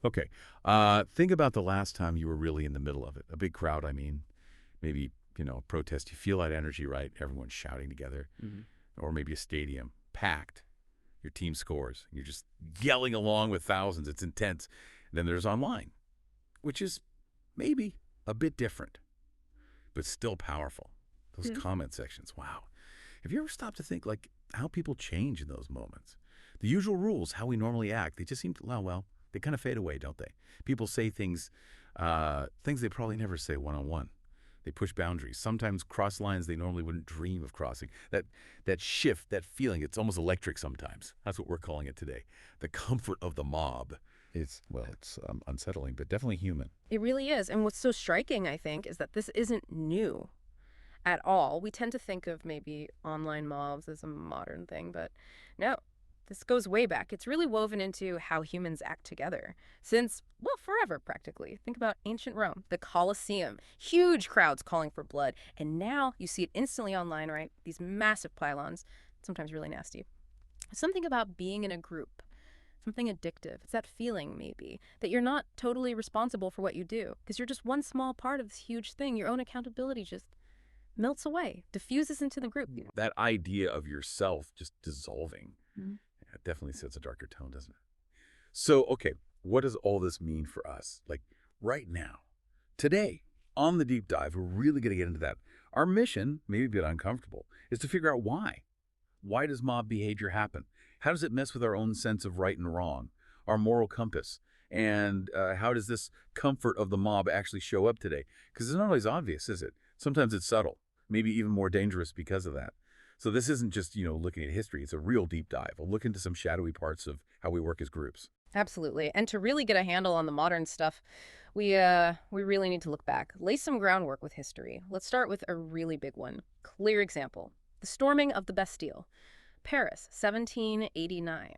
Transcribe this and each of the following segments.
Okay. Think about the last time you were really in the middle of it. A big crowd, I mean. Maybe, a protest. You feel that energy, right? Everyone's shouting together. Hmm. Or maybe a stadium, packed. Your team scores. You're just yelling along with thousands. It's intense. Then there's online, which is maybe a bit different, but still powerful. Those Yeah. comment sections, wow. Have you ever stopped to think, like, how people change in those moments? The usual rules, how we normally act, they just seem to, well, they kind of fade away, don't they? People say things they probably never say one-on-one. They push boundaries, sometimes cross lines they normally wouldn't dream of crossing. That shift, that feeling, it's almost electric sometimes. That's what we're calling it today. The comfort of the mob. It's unsettling, but definitely human. It really is. And what's so striking, I think, is that this isn't new at all. We tend to think of maybe online mobs as a modern thing, but no, this goes way back. It's really woven into how humans act together since, well, forever practically. Think about ancient Rome, the Colosseum, huge crowds calling for blood. And now you see it instantly online, right? These massive pylons, sometimes really nasty. Something about being in a group, something addictive. It's that feeling, maybe, that you're not totally responsible for what you do because you're just one small part of this huge thing. Your own accountability just melts away, diffuses into the group. That idea of yourself just dissolving, Mhm. it definitely sets a darker tone, doesn't it? So, okay, what does all this mean for us? Like, right now, today, on the deep dive, we're really going to get into that. Our mission, maybe a bit uncomfortable, is to figure out why. Why does mob behavior happen? How does it mess with our own sense of right and wrong, our moral compass? And how does this comfort of the mob actually show up today? Because it's not always obvious, is it? Sometimes it's subtle, maybe even more dangerous because of that. So this isn't just, looking at history. It's a real deep dive, a look into some shadowy parts of how we work as groups. Absolutely. And to really get a handle on the modern stuff, we really need to look back, lay some groundwork with history. Let's start with a really big one. Clear example. The storming of the Bastille. Paris, 1789.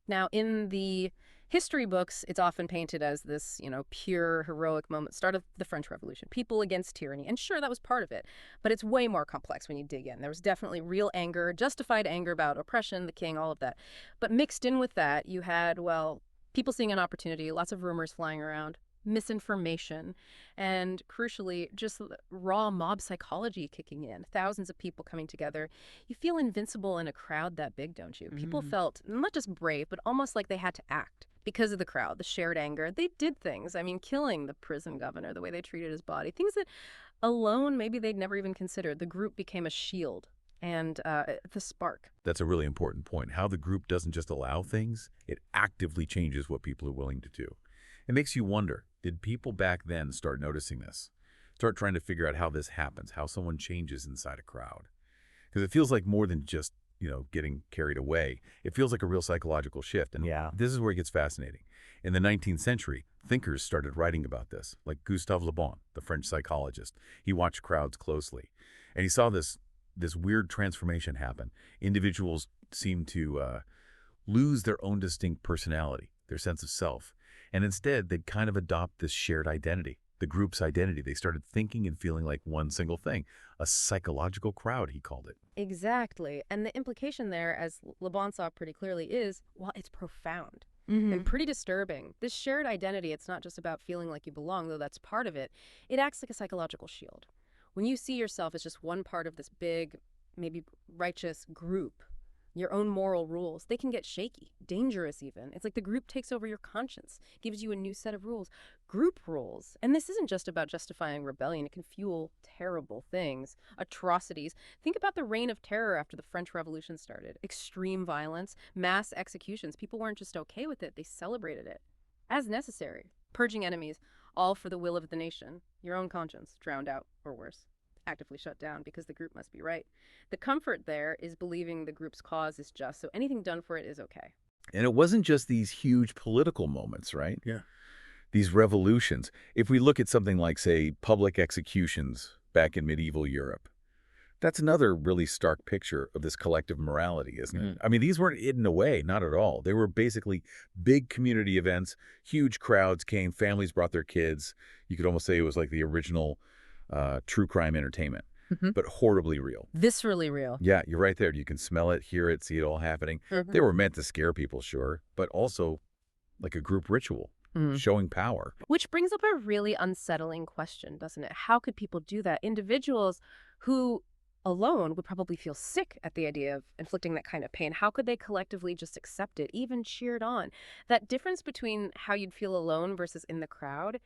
Now, in the history books, it's often painted as this, pure, heroic moment, start of the French Revolution, people against tyranny. And sure, that was part of it, but it's way more complex when you dig in. There was definitely real anger, justified anger about oppression, the king, all of that. But mixed in with that, you had, well, people seeing an opportunity, lots of rumors flying around, misinformation, and crucially, just raw mob psychology kicking in. Thousands of people coming together. You feel invincible in a crowd that big, don't you? People felt not just brave, but almost like they had to act because of the crowd, the shared anger. They did things. I mean, killing the prison governor, the way they treated his body, things that alone maybe they'd never even considered. The group became a shield and the spark. That's a really important point. How the group doesn't just allow things, it actively changes what people are willing to do. It makes you wonder, did people back then start noticing this? Start trying to figure out how this happens, how someone changes inside a crowd? Because it feels like more than just, getting carried away. It feels like a real psychological shift. And Yeah. this is where it gets fascinating. In the 19th century, thinkers started writing about this, like Gustave Le Bon, the French psychologist. He watched crowds closely, and he saw this weird transformation happen. Individuals seem to lose their own distinct personality, their sense of self, and instead they'd kind of adopt this shared identity, the group's identity. They started thinking and feeling like one single thing, a psychological crowd, he called it. Exactly. And the implication there, as Le Bon saw pretty clearly, is, well, it's profound and pretty disturbing. This shared identity, it's not just about feeling like you belong, though that's part of it. It acts like a psychological shield. When you see yourself as just one part of this big, maybe righteous group, your own moral rules, they can get shaky, dangerous even. It's like the group takes over your conscience, gives you a new set of rules. Group rules. And this isn't just about justifying rebellion. It can fuel terrible things, atrocities. Think about the reign of terror after the French Revolution started. Extreme violence, mass executions. People weren't just okay with it, they celebrated it as necessary. Purging enemies, all for the will of the nation. Your own conscience drowned out, or worse, actively shut down because the group must be right. The comfort there is believing the group's cause is just, so anything done for it is okay. And it wasn't just these huge political moments, right? Yeah. These revolutions. If we look at something like, say, public executions back in medieval Europe, that's another really stark picture of this collective morality, isn't it? I mean, these weren't hidden away, not at all. They were basically big community events. Huge crowds came, families brought their kids. You could almost say it was like the original true crime entertainment, but horribly real. Viscerally real. Yeah, you're right there. You can smell it, hear it, see it all happening. They were meant to scare people, sure, but also like a group ritual. showing power. Which brings up a really unsettling question, doesn't it? How could people do that? Individuals who alone would probably feel sick at the idea of inflicting that kind of pain. How could they collectively just accept it, even cheered on? That difference between how you'd feel alone versus in the crowd,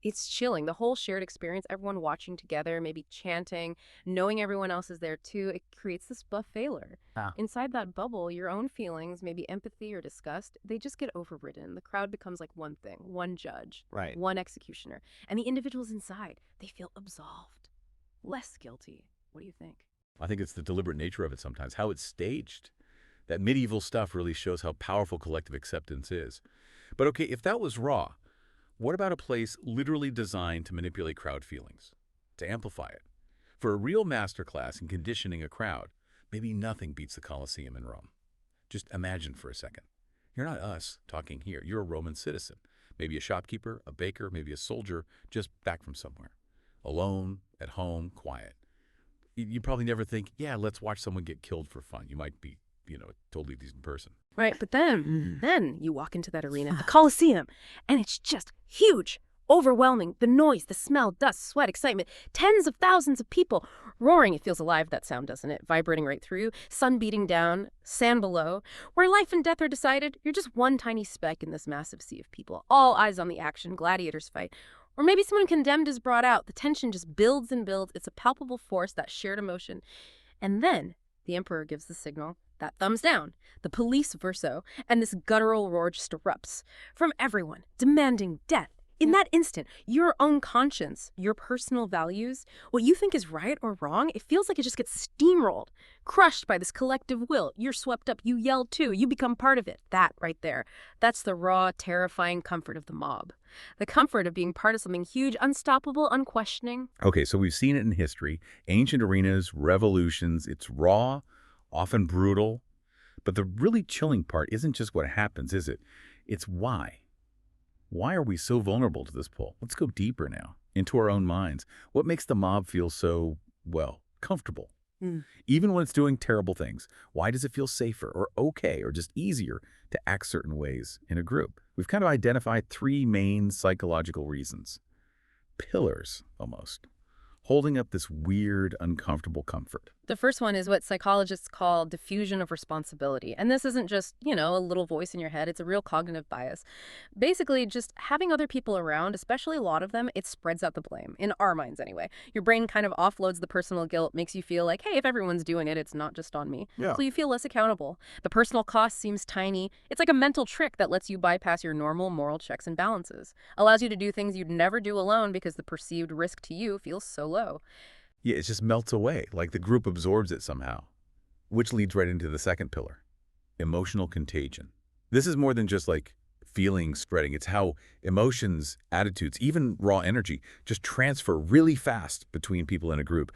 it's chilling. The whole shared experience, everyone watching together, maybe chanting, knowing everyone else is there too, it creates this buffet-ler. Ah. Inside that bubble, your own feelings, maybe empathy or disgust, they just get overridden. The crowd becomes like one thing, one judge, Right. one executioner. And the individuals inside, they feel absolved, less guilty. What do you think? I think it's the deliberate nature of it sometimes, how it's staged. That medieval stuff really shows how powerful collective acceptance is. But okay, if that was raw, what about a place literally designed to manipulate crowd feelings, to amplify it? For a real masterclass in conditioning a crowd, maybe nothing beats the Colosseum in Rome. Just imagine for a second. You're not us talking here. You're a Roman citizen, maybe a shopkeeper, a baker, maybe a soldier, just back from somewhere. Alone, at home, quiet. You probably never think, yeah, let's watch someone get killed for fun. You might be, a totally decent person. Right, but then you walk into that arena, the Colosseum, and it's just huge, overwhelming. The noise, the smell, dust, sweat, excitement, tens of thousands of people roaring. It feels alive, that sound, doesn't it? Vibrating right through, sun beating down, sand below. Where life and death are decided, you're just one tiny speck in this massive sea of people. All eyes on the action, gladiators fight. Or maybe someone condemned is brought out. The tension just builds and builds. It's a palpable force, that shared emotion. And then the emperor gives the signal, that thumbs down, the police verso, and this guttural roar just erupts from everyone, demanding death. In that instant, your own conscience, your personal values, what you think is right or wrong, it feels like it just gets steamrolled, crushed by this collective will. You're swept up, you yell too, you become part of it. That right there, that's the raw, terrifying comfort of the mob. The comfort of being part of something huge, unstoppable, unquestioning. Okay, so we've seen it in history, ancient arenas, revolutions. It's raw, often brutal. But the really chilling part isn't just what happens, is it? It's why. Why are we so vulnerable to this pull? Let's go deeper now, into our own minds. What makes the mob feel so, comfortable? Even when it's doing terrible things, why does it feel safer or okay or just easier to act certain ways in a group? We've kind of identified three main psychological reasons. Pillars, almost, holding up this weird, uncomfortable comfort. The first one is what psychologists call diffusion of responsibility. And this isn't just, a little voice in your head. It's a real cognitive bias. Basically, just having other people around, especially a lot of them, it spreads out the blame, in our minds anyway. Your brain kind of offloads the personal guilt, makes you feel like, hey, if everyone's doing it, it's not just on me. Yeah. So you feel less accountable. The personal cost seems tiny. It's like a mental trick that lets you bypass your normal moral checks and balances. Allows you to do things you'd never do alone because the perceived risk to you feels so low. Yeah, it just melts away, like the group absorbs it somehow. Which leads right into the second pillar, emotional contagion. This is more than just like feelings spreading. It's how emotions, attitudes, even raw energy just transfer really fast between people in a group,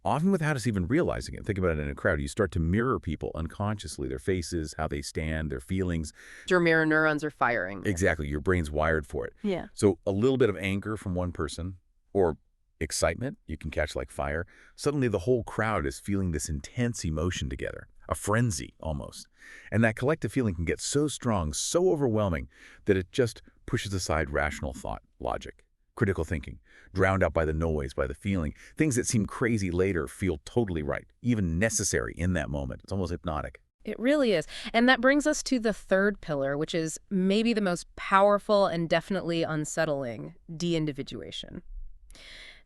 often without us even realizing it. Think about it in a crowd. You start to mirror people unconsciously, their faces, how they stand, their feelings. Your mirror neurons are firing. Exactly. Your brain's wired for it. Yeah. So a little bit of anger from one person or excitement you can catch like fire. Suddenly the whole crowd is feeling this intense emotion together, a frenzy almost. And that collective feeling can get so strong, so overwhelming, that it just pushes aside rational thought, logic, critical thinking, drowned out by the noise, by the feeling. Things that seem crazy later feel totally right, even necessary in that moment. It's almost hypnotic. It really is. And that brings us to the third pillar, which is maybe the most powerful and definitely unsettling, de-individuation.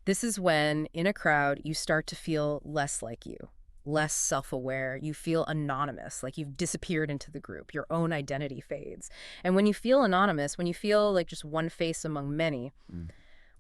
This is when, in a crowd, you start to feel less like you, less self-aware. You feel anonymous, like you've disappeared into the group. Your own identity fades. And when you feel anonymous, when you feel like just one face among many,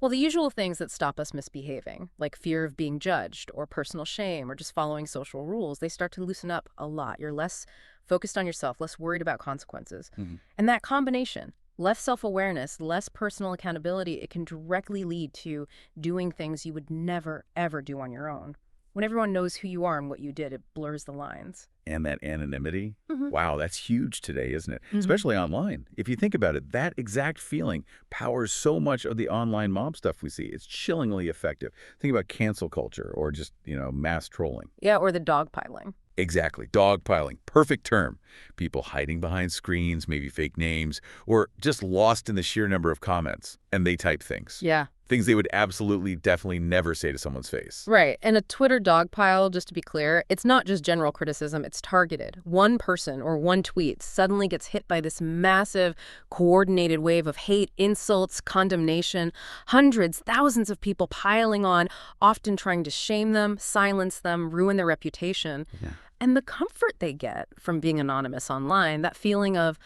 well, the usual things that stop us misbehaving, like fear of being judged or personal shame or just following social rules, they start to loosen up a lot. You're less focused on yourself, less worried about consequences. And that combination, less self-awareness, less personal accountability, it can directly lead to doing things you would never, ever do on your own. When everyone knows who you are and what you did, it blurs the lines. And that anonymity, Hmm. wow, that's huge today, isn't it? Hmm. Especially online. If you think about it, that exact feeling powers so much of the online mob stuff we see. It's chillingly effective. Think about cancel culture or just, mass trolling. Yeah, or the dogpiling. Exactly. Dogpiling. Perfect term. People hiding behind screens, maybe fake names, or just lost in the sheer number of comments. And they type things. Yeah. Things they would absolutely, definitely never say to someone's face. Right. And a Twitter dogpile, just to be clear, it's not just general criticism, it's targeted. One person or one tweet suddenly gets hit by this massive, coordinated wave of hate, insults, condemnation, hundreds, thousands of people piling on, often trying to shame them, silence them, ruin their reputation. Yeah. And the comfort they get from being anonymous online, that feeling of,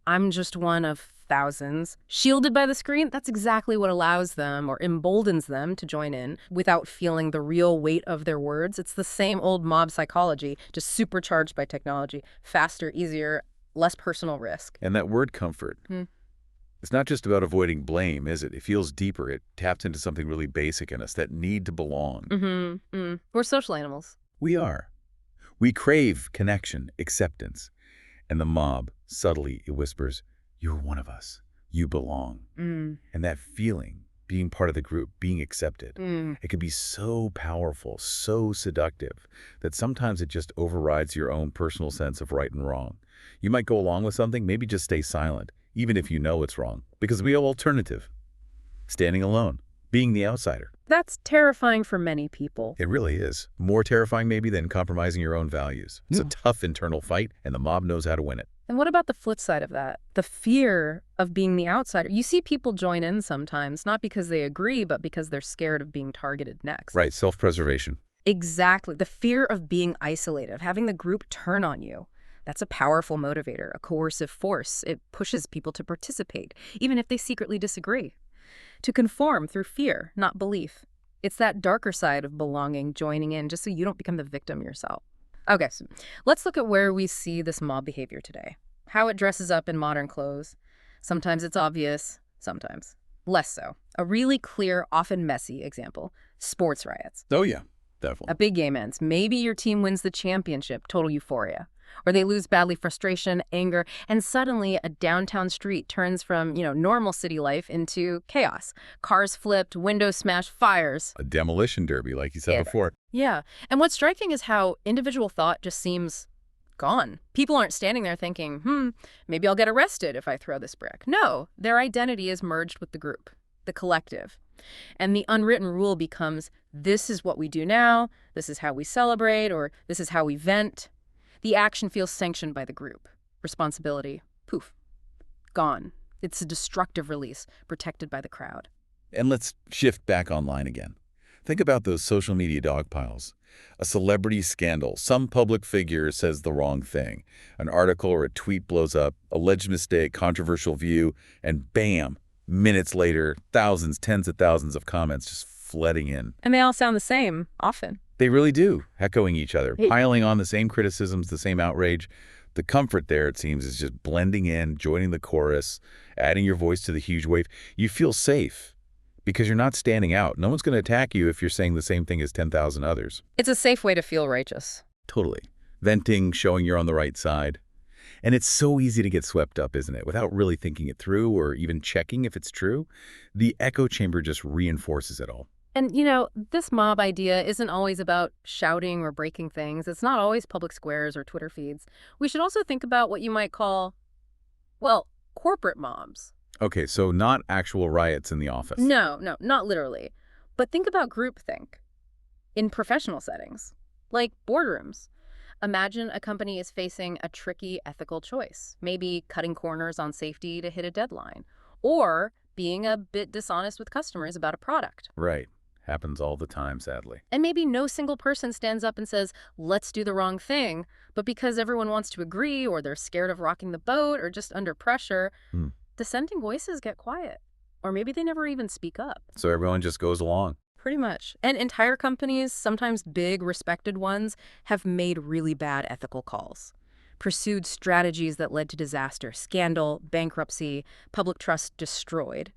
I'm just one of thousands, shielded by the screen, that's exactly what allows them or emboldens them to join in without feeling the real weight of their words. It's the same old mob psychology, just supercharged by technology. Faster, easier, less personal risk. And that word comfort, it's not just about avoiding blame, is it? It feels deeper. It taps into something really basic in us, that need to belong. We're social animals. We are. We crave connection, acceptance. And the mob, subtly, it whispers, you're one of us. You belong. And that feeling, being part of the group, being accepted, it can be so powerful, so seductive, that sometimes it just overrides your own personal sense of right and wrong. You might go along with something, maybe just stay silent, even if you know it's wrong, because we have alternative. Standing alone, being the outsider. That's terrifying for many people. It really is. More terrifying maybe than compromising your own values. It's a tough internal fight, and the mob knows how to win it. And what about the flip side of that? The fear of being the outsider. You see people join in sometimes, not because they agree, but because they're scared of being targeted next. Right, self-preservation. Exactly. The fear of being isolated, of having the group turn on you. That's a powerful motivator, a coercive force. It pushes people to participate, even if they secretly disagree. To conform through fear, not belief. It's that darker side of belonging, joining in, just so you don't become the victim yourself. Okay, so let's look at where we see this mob behavior today. How it dresses up in modern clothes. Sometimes it's obvious, sometimes less so. A really clear, often messy example, sports riots. Oh yeah, definitely. A big game ends. Maybe your team wins the championship, total euphoria. Or they lose badly, frustration, anger, and suddenly a downtown street turns from, normal city life into chaos. Cars flipped, windows smashed, fires. A demolition derby, like you said before. Yeah. And what's striking is how individual thought just seems gone. People aren't standing there thinking, maybe I'll get arrested if I throw this brick. No, their identity is merged with the group, the collective. And the unwritten rule becomes, this is what we do now, this is how we celebrate, or this is how we vent. The action feels sanctioned by the group. Responsibility, poof, gone. It's a destructive release, protected by the crowd. And let's shift back online again. Think about those social media dogpiles. A celebrity scandal, some public figure says the wrong thing. An article or a tweet blows up, alleged mistake, controversial view, and bam, minutes later, thousands, tens of thousands of comments just flooding in. And they all sound the same, often. They really do, echoing each other, piling on the same criticisms, the same outrage. The comfort there, it seems, is just blending in, joining the chorus, adding your voice to the huge wave. You feel safe because you're not standing out. No one's going to attack you if you're saying the same thing as 10,000 others. It's a safe way to feel righteous. Totally. Venting, showing you're on the right side. And it's so easy to get swept up, isn't it? Without really thinking it through or even checking if it's true. The echo chamber just reinforces it all. And, this mob idea isn't always about shouting or breaking things. It's not always public squares or Twitter feeds. We should also think about what you might call, corporate mobs. Okay, so not actual riots in the office. No, not literally. But think about groupthink in professional settings, like boardrooms. Imagine a company is facing a tricky ethical choice, maybe cutting corners on safety to hit a deadline, or being a bit dishonest with customers about a product. Right. Happens all the time, sadly. And maybe no single person stands up and says, let's do the wrong thing, but because everyone wants to agree, or they're scared of rocking the boat, or just under pressure, dissenting voices get quiet. Or maybe they never even speak up. So everyone just goes along. Pretty much. And entire companies, sometimes big, respected ones, have made really bad ethical calls. Pursued strategies that led to disaster, scandal, bankruptcy, public trust destroyed.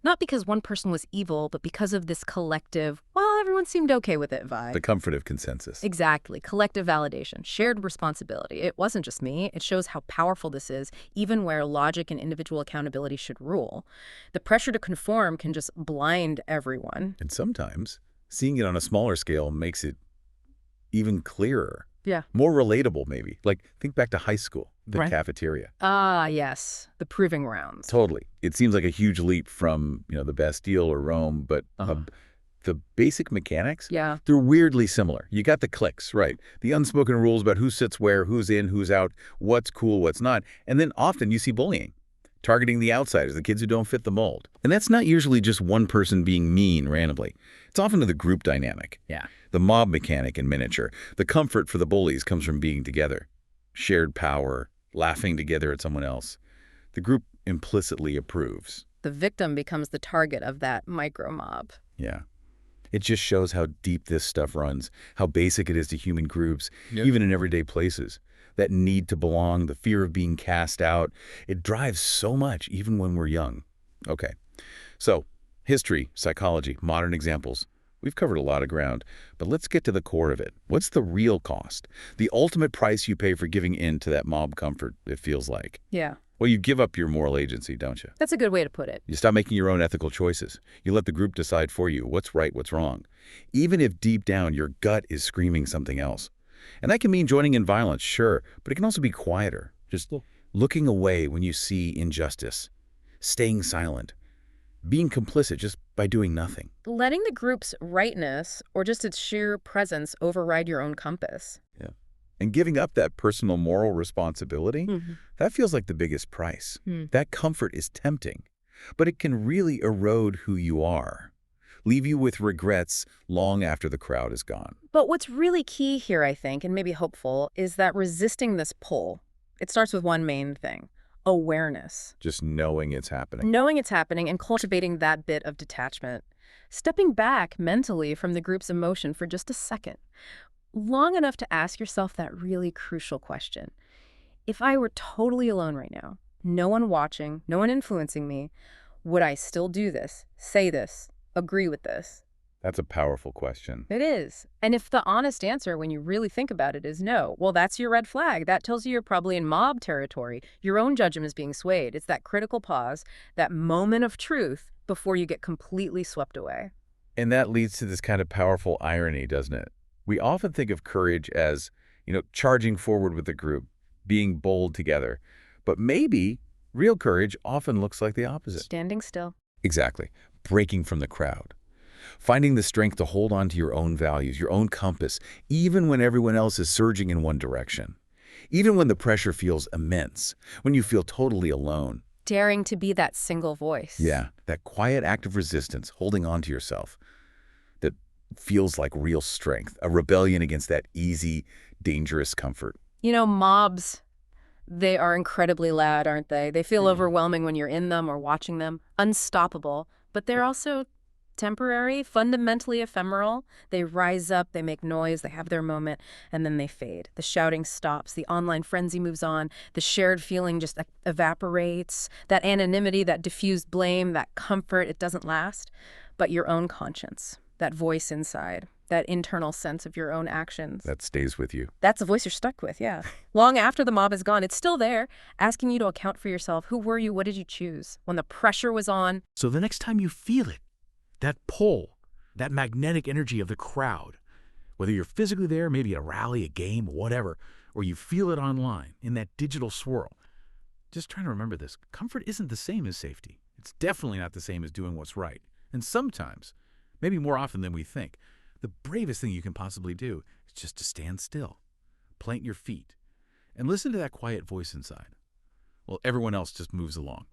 Not because one person was evil, but because of this collective, everyone seemed okay with it vibe. The comfort of consensus. Exactly. Collective validation, shared responsibility. It wasn't just me. It shows how powerful this is, even where logic and individual accountability should rule. The pressure to conform can just blind everyone. And sometimes seeing it on a smaller scale makes it even clearer. Yeah. More relatable, maybe. Like, think back to high school, the Right. cafeteria. Ah, yes. The proving grounds. Totally. It seems like a huge leap from, the Bastille or Rome, but the basic mechanics, Yeah. they're weirdly similar. You got the cliques, right? The unspoken rules about who sits where, who's in, who's out, what's cool, what's not. And then often you see bullying, targeting the outsiders, the kids who don't fit the mold. And that's not usually just one person being mean randomly. It's often the group dynamic. Yeah. The mob mechanic in miniature. The comfort for the bullies comes from being together. Shared power, laughing together at someone else. The group implicitly approves. The victim becomes the target of that micro mob. Yeah. It just shows how deep this stuff runs, how basic it is to human groups, Yep. even in everyday places. That need to belong, the fear of being cast out, it drives so much, even when we're young. Okay, so history, psychology, modern examples. We've covered a lot of ground, but let's get to the core of it. What's the real cost? The ultimate price you pay for giving in to that mob comfort, it feels like. Yeah. Well, you give up your moral agency, don't you? That's a good way to put it. You stop making your own ethical choices. You let the group decide for you what's right, what's wrong. Even if deep down your gut is screaming something else. And that can mean joining in violence, sure, but it can also be quieter. Just looking away when you see injustice. Staying silent. Being complicit just by doing nothing. Letting the group's rightness or just its sheer presence override your own compass. And giving up that personal moral responsibility, that feels like the biggest price. That comfort is tempting, but it can really erode who you are. Leave you with regrets long after the crowd is gone. But what's really key here, I think, and maybe hopeful, is that resisting this pull, it starts with one main thing: awareness. Just knowing it's happening. Knowing it's happening and cultivating that bit of detachment. Stepping back mentally from the group's emotion for just a second. Long enough to ask yourself that really crucial question. If I were totally alone right now, no one watching, no one influencing me, would I still do this, say this, agree with this? That's a powerful question. It is. And if the honest answer when you really think about it is no, well, that's your red flag. That tells you you're probably in mob territory. Your own judgment is being swayed. It's that critical pause, that moment of truth before you get completely swept away. And that leads to this kind of powerful irony, doesn't it? We often think of courage as, charging forward with the group, being bold together. But maybe real courage often looks like the opposite. Standing still. Exactly. Breaking from the crowd. Finding the strength to hold on to your own values, your own compass, even when everyone else is surging in one direction. Even when the pressure feels immense, when you feel totally alone. Daring to be that single voice. Yeah, that quiet act of resistance, holding on to yourself, that feels like real strength, a rebellion against that easy, dangerous comfort. Mobs, they are incredibly loud, aren't they? They feel overwhelming when you're in them or watching them, unstoppable, but they're also temporary, fundamentally ephemeral. They rise up, they make noise, they have their moment, and then they fade. The shouting stops, the online frenzy moves on, the shared feeling just evaporates. That anonymity, that diffused blame, that comfort, it doesn't last. But your own conscience, that voice inside, that internal sense of your own actions. That stays with you. That's the voice you're stuck with, yeah. Long after the mob is gone, it's still there, asking you to account for yourself. Who were you? What did you choose? When the pressure was on. So the next time you feel it, that pull, that magnetic energy of the crowd, whether you're physically there, maybe at a rally, a game, whatever, or you feel it online in that digital swirl, just trying to remember this. Comfort isn't the same as safety. It's definitely not the same as doing what's right. And sometimes, maybe more often than we think, the bravest thing you can possibly do is just to stand still, plant your feet, and listen to that quiet voice inside. Well, everyone else just moves along.